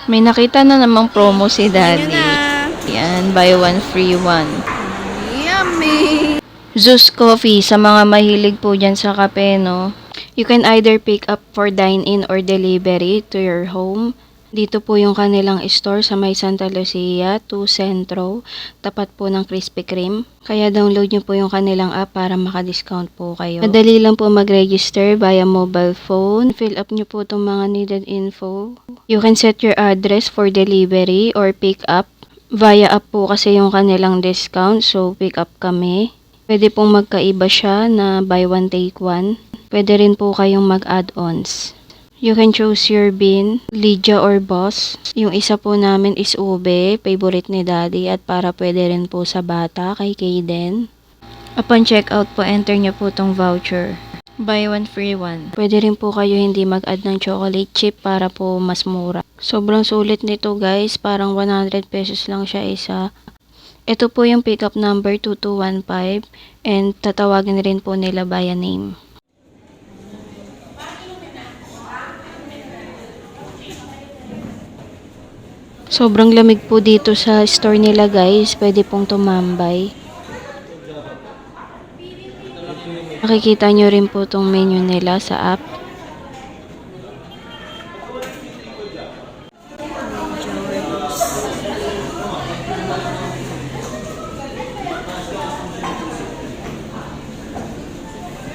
May nakita na namang promo si Daddy. Yan, buy one, free one. Yummy! Zeus Coffee, sa mga mahilig po dyan sa kape, no? You can either pick up for dine-in or delivery to your home. Dito po yung kanilang store sa may Santa Lucia, 2 Centro, tapat po ng Krispy Kreme. Kaya download nyo po yung kanilang app para maka-discount po kayo. Madali lang po mag-register via mobile phone. Fill up nyo po itong mga needed info. You can set your address for delivery or pick up. Via app po kasi yung kanilang discount, so pick up kami. Pwede pong magkaiba siya na buy one take one. Pwede rin po kayong mag-add-ons. You can choose your bean, Lydia or Boss. Yung isa po namin is ube, favorite ni Daddy at para pwede rin po sa bata kay Kaden. Upon checkout po, enter nyo po tong voucher. Buy one, free one. Pwede rin po kayo hindi mag-add ng chocolate chip para po mas mura. Sobrang sulit nito guys, parang 100 pesos lang siya isa. Ito po yung pickup number 2215 and tatawagin rin po nila via name. Sobrang lamig po dito sa store nila guys, pwede pong tumambay. Makikita nyo rin po tong menu nila sa app.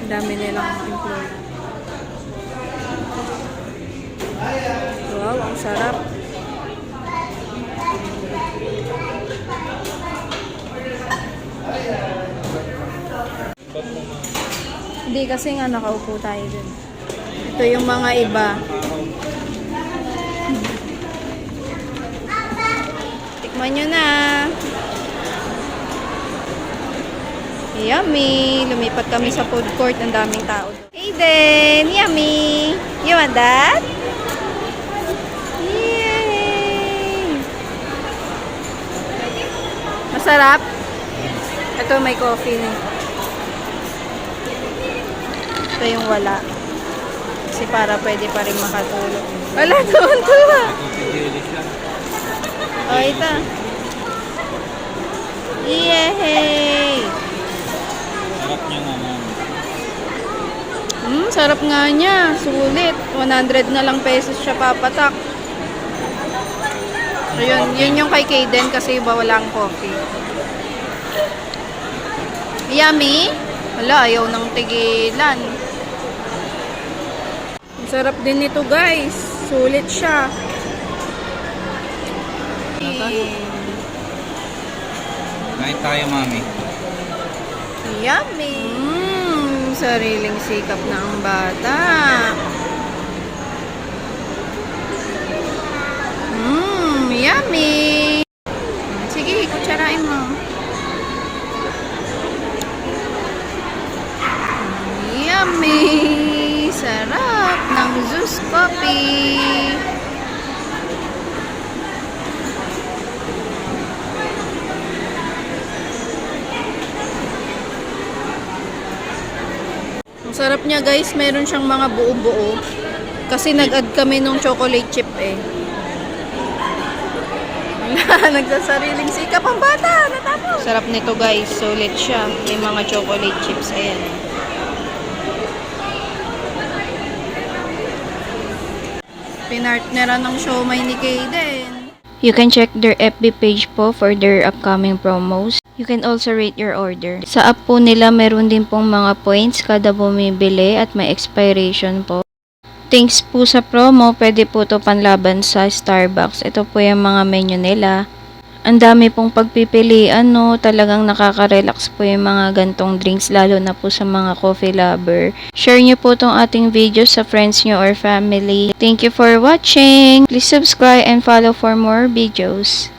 Ang dami nilang employee. Wow, ang sarap. Hindi kasi nga nakaupo tayo dun. Ito yung mga iba. Tikman nyo na. Yummy! Lumipat kami sa food court. Ang daming tao. Aiden! Yummy! You want that? Yay! Masarap? Ito may coffee na. Ito yung wala. Kasi para pwede pa rin makatulog. Wala doon to. Oh, ito. Yay! Sarap niya naman. Sarap nga niya. Sulit. 100 na lang pesos siya papatak. So, yun yung kay Kaden kasi iba walang coffee. Yummy? Wala, ayaw ng tigilan. Ang sarap din nito guys. Sulit siya. Kain tayo, mami. Yummy! Sariling sikap na ang bata. Yummy! Sige, kutsarain mo. Yummy! Sarap ng Zeus Coffee! Ang sarap niya guys, meron siyang mga buo-buo. Kasi nag-add kami nung chocolate chip eh. Nagsasariling sikap ang bata! Natapos! Sarap nito guys, sulit siya. May mga chocolate chips, ayan. Pinartneran ng siomay ni Kaden. You can check their FB page po for their upcoming promos. You can also rate your order. Sa app po nila, meron din pong mga points kada bumibili at may expiration po. Thanks po sa promo, pwede po to panlaban sa Starbucks. Ito po yung mga menu nila. Ang dami pong pagpipilian, no? Talagang nakaka-relax po yung mga gantong drinks, lalo na po sa mga coffee lover. Share nyo po tong ating video sa friends nyo or family. Thank you for watching. Please subscribe and follow for more videos.